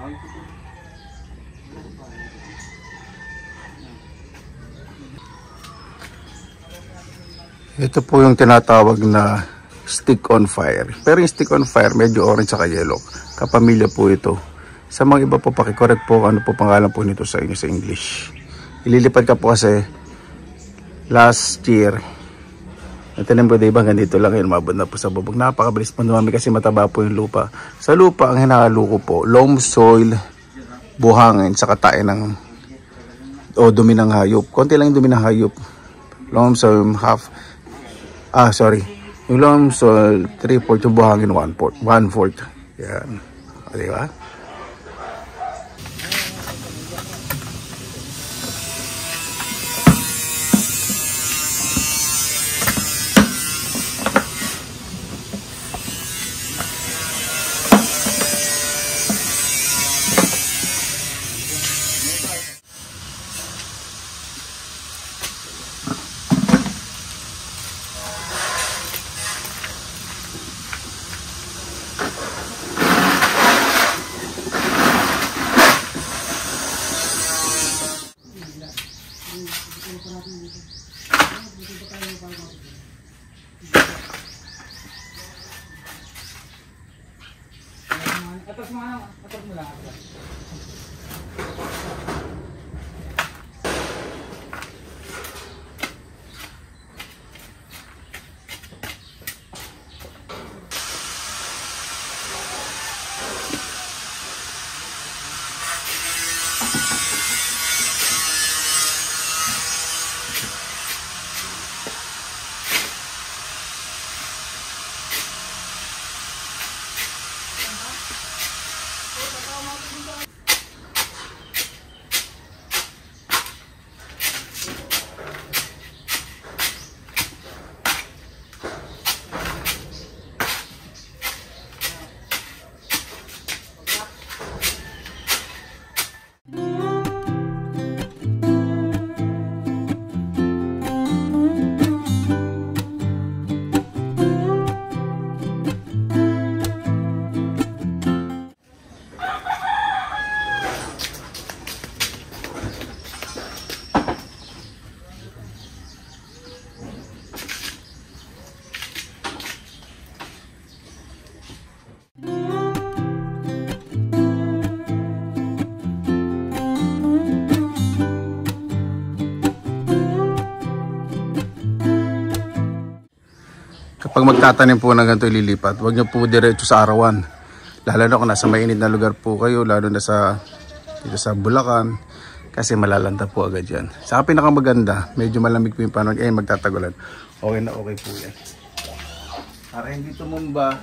Ito po yung tinatawag na stick on fire. Pero yung stick on fire, medyo orange sa yellow. Kapamilya po ito. Sa mga iba po, pakicorrect po ano po pangalan po nito sa inyo sa English. Ililipad ka po kasi last year. Natanim ko diba, ganito lang yun, mabot na po sa bubog. Napakabilis po dumami kasi mataba po yung lupa. Sa lupa, ang hinahalo ko po, loam soil, buhangin, saka tae ng dumi ng hayop. Konti lang yung dumi ng hayop. Loam soil, yung loam soil, 3/4, yung buhangin, 1/4. Yan. O, diba? Atas mo lang. Kapag magtatanim po ng ganito ililipat, huwag nyo po diretso sa arawan. Lalo na kung nasa mainit na lugar po kayo, lalo na dito sa Bulacan, kasi malalanta po agad yan. Saka pinakamaganda, medyo malamig po yung panahon, magtatagulan. Okay na okay po yan. Para hindi tumumba,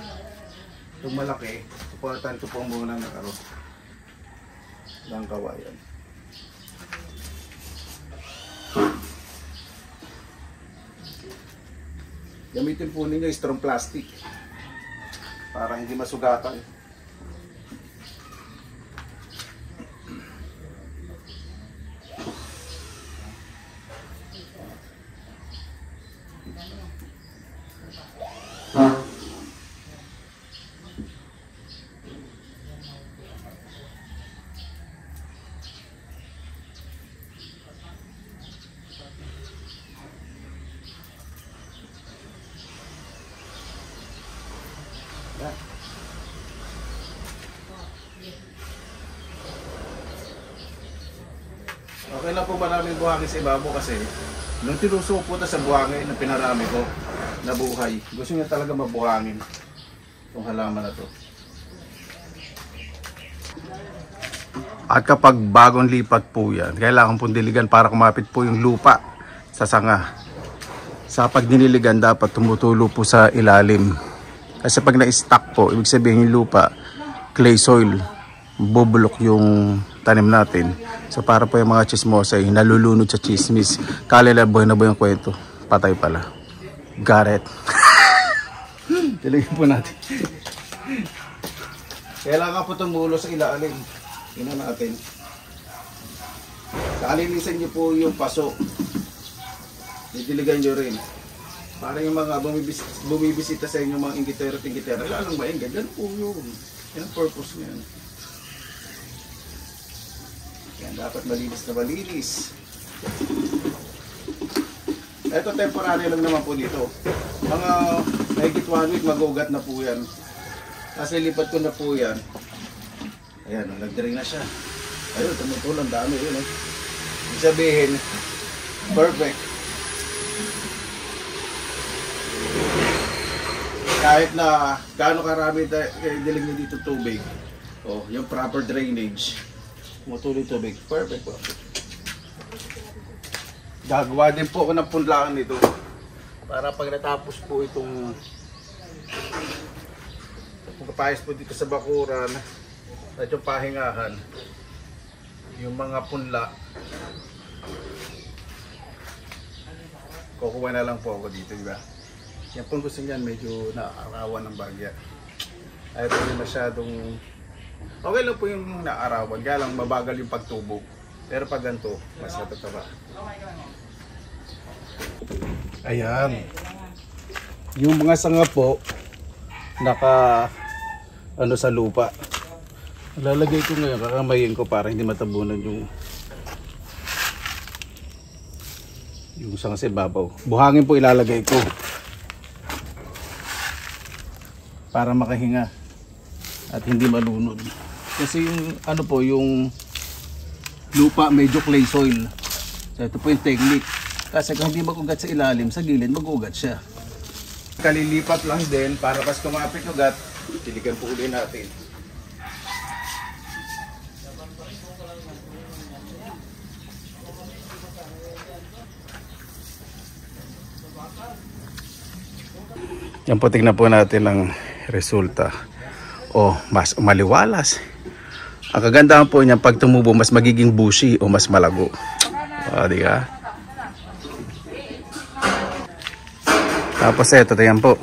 itong malaki, supportan ko po muna ng ng kawayan. Gamitin po ninyo strong plastic para hindi masugatan. Okay na po maraming buhangin sa ibabaw kasi nung tinusok po sa buhangin na pinarami ko na buhay, gusto niya talaga mabuhangin itong halaman na to. At kapag bagong lipat po yan, kailangan pong diligan para kumapit po yung lupa sa sanga. Sa pag diniligan dapat tumutulo po sa ilalim. Kasi pag na-stack po, ibig sabihin yung lupa, clay soil, bubulok yung tanim natin. So para po yung mga chismosa ay nalulunod sa chismis. Kalila boy na boy ang kwento. Patay pala. Got it. Tiligin po natin. Kailangan po tumulo sa ilalim. Ina natin. Kalinisan niyo po yung paso. Didiligan nyo rin. Para yung mga bumibisita sa inyo mga ingitero-tingitero, lalong mainggan. Yan po yun. Yan ang purpose niyan. Yan, dapat malinis na malinis. Ito temporary lang naman po dito. Mga mahigit 1 week mag-ugat na po yan. Kasi lipat ko na po yan. Ayan, nag-drain na siya. Ayun, tumutulang dami yun. Ibig sabihin, perfect. Kahit na gaano karami dilig nyo dito tubig. Oh, yung proper drainage. Tumutuloy tubig. Perfect po. Gagawa din po ako ng punlaan nito. Para pag natapos po itong pagpapayos po dito sa bakuran at yung pahingahan, yung mga punla, kukuha na lang po ako dito, diba? Yan po gusto niyan, medyo naarawan ng bagya. Ayaw po yung masyadong okay lang po yung naarawan, kaya lang mabagal yung pagtubo. Pero pag ganito, mas natataba. Ayan. Yung mga sanga po naka ano sa lupa. Lalagay ko ngayon, kakamayin ko para hindi matabunan yung sanga sa ibabaw. Buhangin po ilalagay ko para makahinga at hindi malunod. Kasi yung ano po, yung lupa medyo clay soil. So ito po yung technique. Kasi kung hindi mag-ugat sa ilalim, sa gilid mag-ugat siya. Kalilipat lang din para pas kumapit ugat, tiligan po ulit natin. Yan po, tignan po natin ang resulta. O, mas maliwalas. Ang kagandahan po niyan, pag tumubo, mas magiging bushy o mas malago. O, di ka? Tapos ito, tingnan po.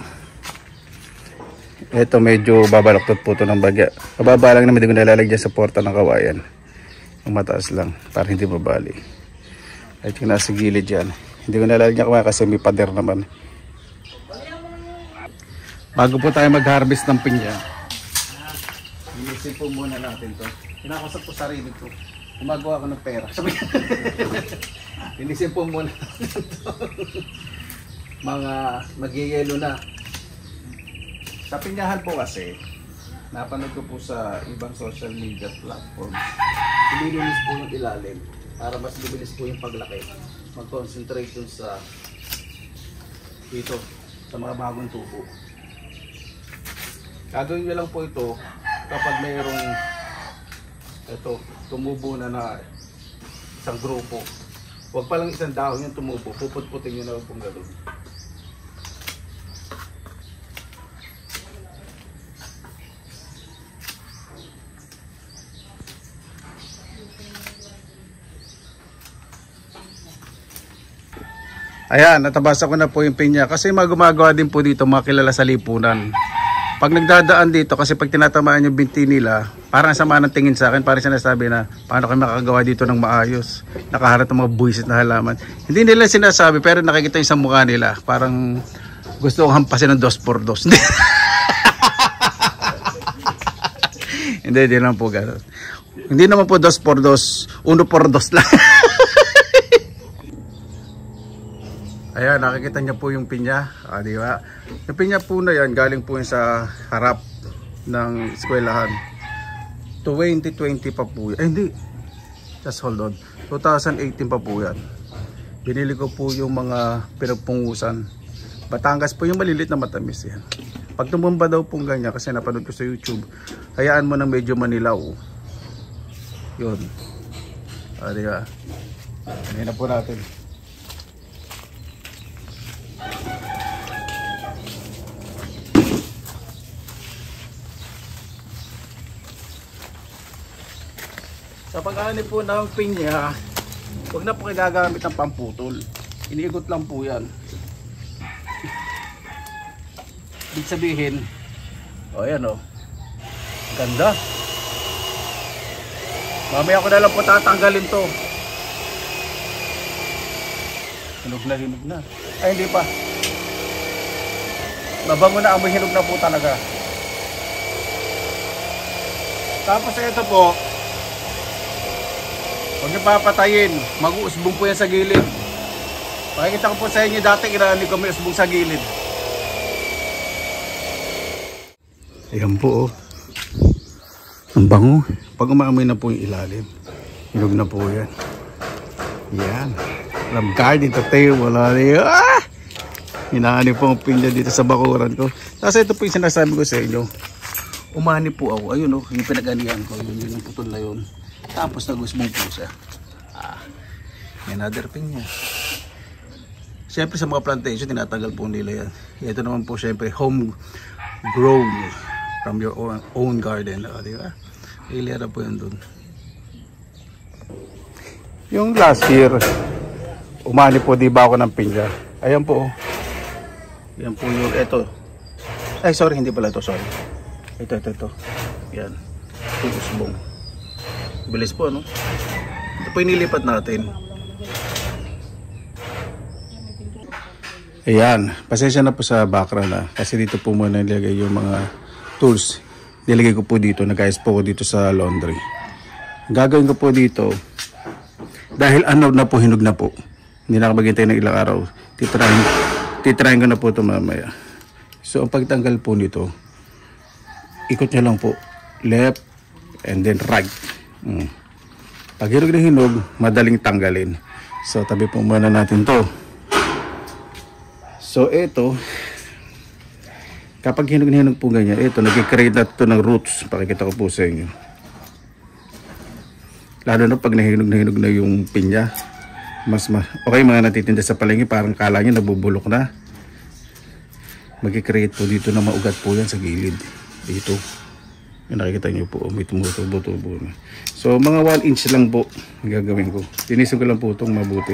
Ito medyo babalaktot po ito ng bagya. Mababa lang naman, hindi ko nalalagyan sa porta ng kawayan. Yung mataas lang, para hindi mabali. At yung nasa gilid dyan. Hindi ko nalalagyan kawayan kasi may pader naman. Bago po tayo mag-harvest ng pinya, inisip po muna natin to. Kinakausap po sarili ko. Gumagawa ko ng pera. Inisip po muna natin to. Mga magyayelo na. Sa pinyahan po kasi, napanood ko po sa ibang social media platforms. Ililinis po yung ilalim para mas bibilis po yung paglaki. Mag-concentrate dun sa dito, sa mga bagong tubo. Gagawin nyo lang po ito kapag mayroong ito, tumubo na isang grupo. Huwag pa lang isang dahon yung tumubo, puput-putin nyo na kung gano'n. Ayan, natabasa ko na po yung pinya kasi gumagawa din po dito mga kilala sa lipunan. Pag nagdadaan dito, kasi pag tinatamaan yung binti nila, parang sama ng tingin sa akin, parang sinasabi na paano kayo makakagawa dito ng maayos, nakaharap ng mga buwisit na halaman. Hindi nila sinasabi pero nakikita yung sa mukha nila, parang gusto kong hampasin ng 2x2. Hindi naman po gano'n. Hindi naman po 2x2, 1x2 lang. Ayan, nakikita niyo po yung pinya, di ba? Yung pinya po na yan, galing po yun sa harap ng eskwelahan. 2020 pa po yan. Hindi. Just hold on. 2018 pa po yan. Binili ko po yung mga pinagpungusan. Batangas po yung malilit na matamis yan. Pag tumumba daw pong ganyan, kasi napanood ko sa YouTube, hayaan mo ng medyo manilaw. Yun. Di ba? Ngayon na po natin. Sa pag-ani po ng pinya, huwag na po kayo gagamit ng pamputol. Iniikot lang po yan. Ibig sabihin, ayan o. Ganda. Mamaya ko na lang po tatanggalin to. Hinog na. Ay, hindi pa. Mabango na, amoy hinog na po talaga. Tapos ito po, Huwag niyo papatayin. Mag-uusbong po yan sa gilid. Pakikita ko po sa inyo dati irani ko may usbong sa gilid. Ayan po oh. Ang bango. Pag umaamoy na po yung ilalim, hinog na po yan. Yan. Alam garden to tayo. Wala rin. Ah! Hinahanip po ang pinya dito sa bakuran ko. Tapos ito po yung sinasabi ko sa inyo. Umani po ako. Ayun oh. Yung pinag-anihan ko. Yun yung putol na yun. Tapos nag-usbong po siya. Ah. Another pinya. Siyempre sa mga plantation, tinatagal po nila yan. Ito naman po siyempre home grown from your own garden. Di ba? Ilera po yan dun. Yung last year, umani po di ba ako ng pinya. Ayan po. Yan po yung ito. Ay sorry, hindi pala ito. Sorry. Ito. Yan. Ito yung usbong. Bilis po ano. Ito po yung nilipat natin. Ayan, pasensya na po sa background kasi dito po muna nilagay yung mga tools. Nilagay ko po dito, nag-ayos po ko dito sa laundry. Gagawin ko po dito, dahil ano na po, hinog na po. Hindi na ako maghintay ng ilang araw. Titrayin ko na po ito mamaya. So, ang pagtanggal po nito, ikot nyo lang po, left and then right. Pag hinog na hinog, madaling tanggalin. So, tabi po muna natin to. So ito, kapag hinog po ganyan, ito nag-create na ito ng roots. Pakikita ko po sa inyo. Lalo na pag nahinog na yung pinya. Okay, mga natitinda sa palengke, parang kala nyo nabubulok na. Mag-create po dito na maugat po yan sa gilid. Dito. Yung nakikita nyo po, may tumutubo-tubo na. So mga 1 inch lang po ang gagawin ko. Tinisin ko lang po itong mabuti.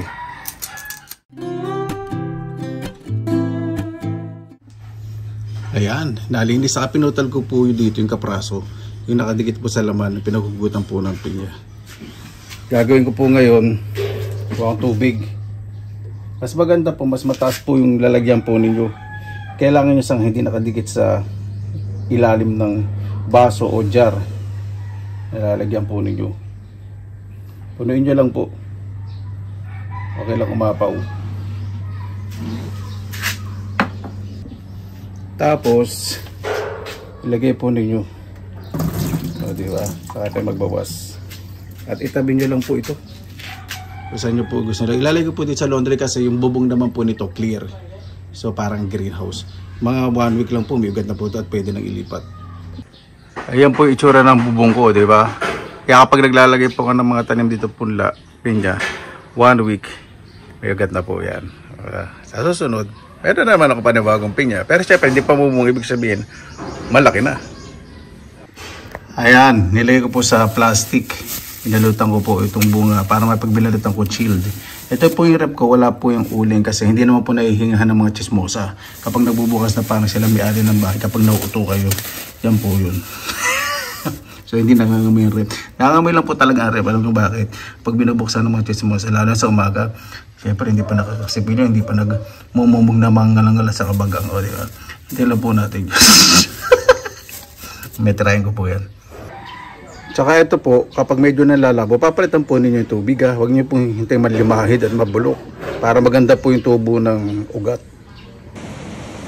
Ayan, nalinis. Saka pinutal ko po dito yung kapraso. Yung nakadikit po sa laman, pinagugutan po ng pinya. Gagawin ko po ngayon, ang tubig. Mas maganda po, mas mataas po yung lalagyan po ninyo. Kailangan nyo sang hindi nakadikit sa ilalim ng baso o jar. Lalagyan po ninyo. Punuin nyo lang po. Okay lang umapaw. Tapos ilagay po ninyo. O diba? Saka tayo magbawas. At itabi nyo lang po ito. Kung saan nyo po gusto nyo. Ilalagay ko po dito sa laundry kasi yung bubong naman po nito clear. So parang greenhouse. Mga 1 week lang po may ugat na po ito at pwede nang ilipat. Ayan po itsura ng bubong ko, diba? Kaya kapag naglalagay po ka ng mga tanim dito punla, pinya, 1 week may ugat na po yan. Sa susunod, meron naman ako panibagong pinya. Pero syempre, hindi pa mumung, ibig sabihin, malaki na. Ayan, nilagay ko po sa plastic. Inalutan ko po itong bunga para mapagbilalutan ko chilled. Ito po yung rep ko, wala po yung uling kasi hindi naman po naihingahan ng mga chismosa. Kapag nagbubukas na parang sila may-ari ng bahay, kapag nauuto kayo, yan po yun. So hindi nangangamoy yung rep. Nangangamoy lang po talaga ang rep. Alam ko bakit? Pag binubuksan ng mga chismosa, lalo sa umaga, siyempre hindi pa nakakasipin yun, hindi pa nagmumumog na mangalangala sa kabagang. O diba? Hindi lang po natin yun. May trying ko po yan. Tsaka ito po, kapag medyo nalalabo, papalitan po ninyo yung tubig ha. Huwag nyo pong hintay malimahid at mabulok para maganda po yung tubo ng ugat.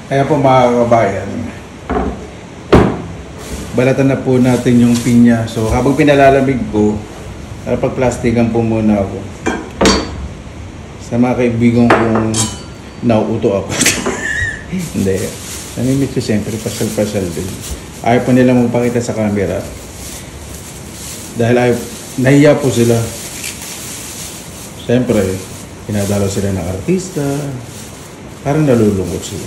Kaya po mga kabayan, balatan na po natin yung pinya. So habang pinalalamig ko, pagplastikan po muna ako. Sa mga kaibigan kong nauuto ako. Hindi. Namimit ko siyempre, pasal-pasal din. Ayaw po nila magpakita sa camera. Dahil nahiya po sila. Siyempre, pinadalo sila ng artista. Parang nalulungkot sila.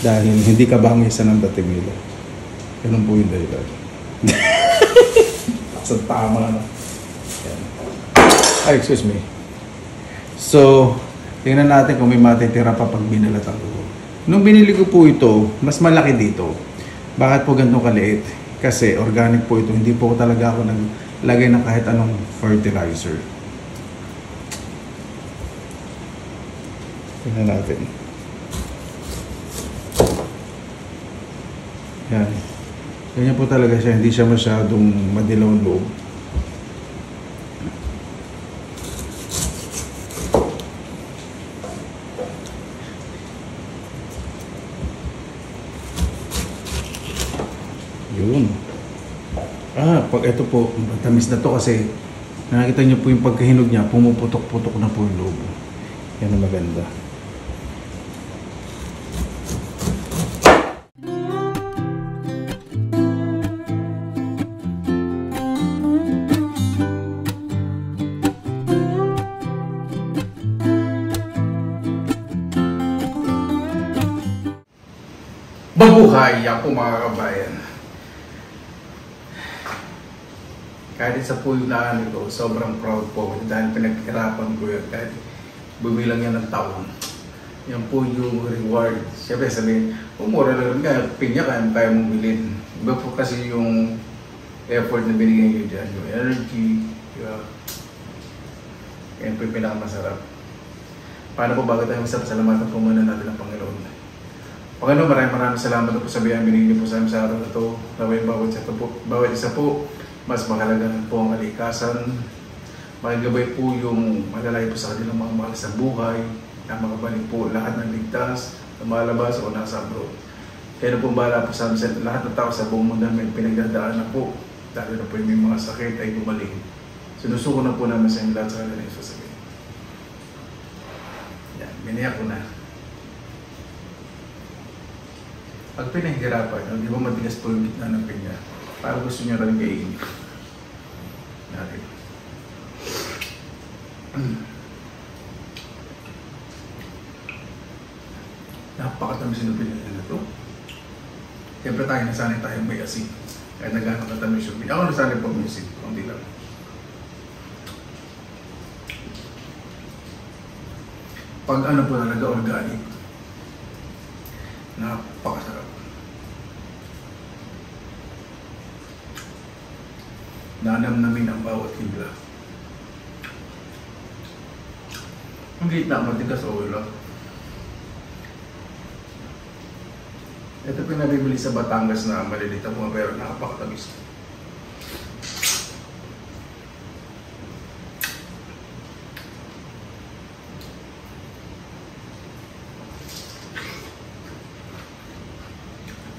Dahil hindi ka bangisan ng dating nila. Ganun po yung dahilan. Sa tama na. Ay, excuse me. So, tingnan natin kung may matitira pa pag binalatan ko. Nung binili ko po ito, mas malaki dito. Bakit po ganito kaliit? Kasi organic po ito. Hindi po talaga ako naglagay ng kahit anong fertilizer. Tingnan natin. Yan. Ganyan po talaga siya. Hindi siya masyadong madilaw ang loob. Pag ito po, matamis na to kasi nakikita niyo po yung pagkahinog niya, pumuputok-putok na po yung loob. Yan ang maganda. Mabuhay ako mga kabayan. Kahit isa po yung naan ito, sobrang proud po dahil pinaghirapan ko yan kahit bumilang yan ng taon. Yan po yung reward. Siyempre sabihin, umura lang kaya pinya kaya mong bilhin. Iba po kasi yung effort na binigyan nyo dyan, yung energy, yan po yung pinakamasarap. Paano po bago tayo masapasalamatan po muna natin ang Panginoon. Panginoon, maraming salamat po sa biyayang binigyan niyo po sa amin sa araw na ito. Naway bawat isa po, mas mahalaga po ang kalikasan. Magagabay po yung malalay po sa kanilang mga mahal sa buhay, na makabalik po lahat ng ligtas, lumalabas o nasa abroad. Kaya na po bahala po sa amin, lahat ng tao sa buong mundo may pinagdadaan na po, dahil na po yung may mga sakit ay gumaling. Sinusuko na po namin sa inyo lahat sa kanilang sasabihin. Yan, biniyak ko na. Pag pinahihirapan, di ba matigas po yung gitna ng pinya? Para gusto niya rin kainin. Natin. Napakatamis yung pinya na ito. Siyempre tayo, nasanay tayong may asin. Kaya nagano katamis yung pinya. Ako nasanay po may asin. Kundi lang. Pag ano po talaga organic, napakasarap. Nanamnamin ang bawat hibla. Ang gitna, matigas o wala. Ito pinabibili sa Batangas na maliliit ang mga pero nakapakatamis.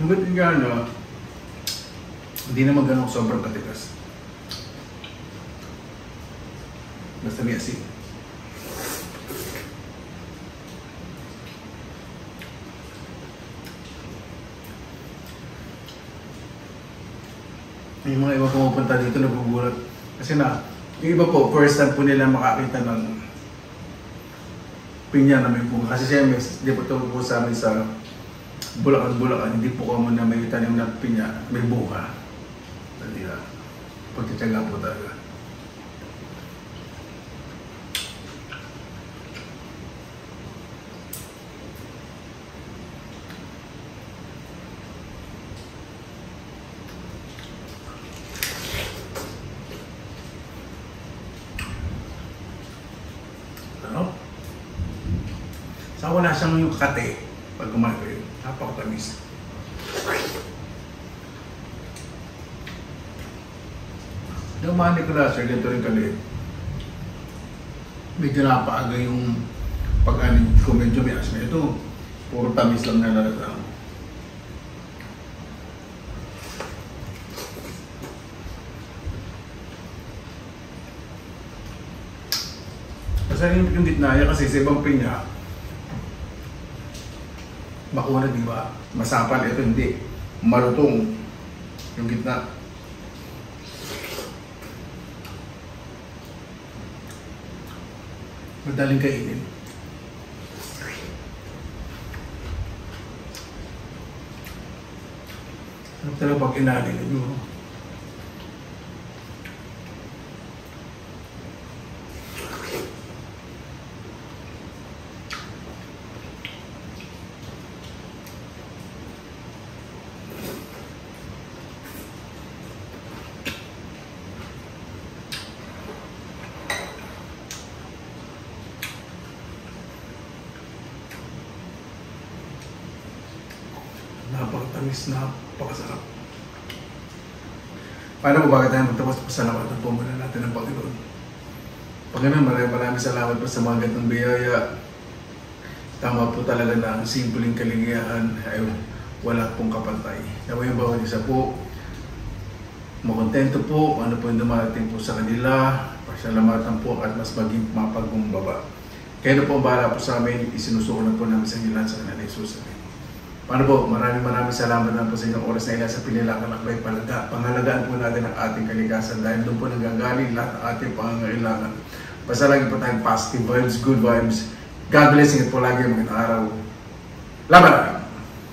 Ang ganda nga na, hindi naman ganun sobrang katigas. Basta may asin. May mga iba pumupunta dito nagugulat. Kasi na, yung iba po, first time po nila makakita ng pinya na may bunga. Kasi siya, di po ito po sa amin sa Bulacan, hindi po common na may tanim na pinya, may bunga. Hindi na. Pagtitsaga po talaga. Ano? Sa wala siyang yung kate pag kumain ko yun. Napakatamis. Yung mga Nicolas, ganito rin kalit. Medyo napaaga yung pag-anin ko, medyo may asma. Ito, puro tamis lang na lalata. Kasi yung gitna niya kasi sa ibang pinya, bakuna, di ba? Masapal. Ito hindi. Marutong yung gitna. Madaling kainin. Ano talaga pag inanin nyo? Napakatamis, napakasarap. Paano ba bakit tayo magtapos sa salamat at pumuna natin ang Panginoon? Panginoon, maraming salamat po sa mga gantong biyaya. Tama po talaga na ang simpleng kaligayahan. kaligayahan ay wala pong kapantay. Naway ang bawat isa po makontento po kung ano po yung dumarating po sa kanila, pasalamatan po at mas maging mapagkumbaba. Kaya na po ang bahala po sa amin, isinusuko na po namin sa inyo lahat sa kanila ni Jesus. Paano po? Maraming salamat na po sa inyong oras na ilan sa Pinilakalakbay Palaga. Pangalagaan po natin ang ating kalikasan dahil doon po nanggagaling lahat ng ating pangangailangan. Basta lagi po tayong positive vibes, good vibes. God bless, ingat po lagi, magandang araw. Laban!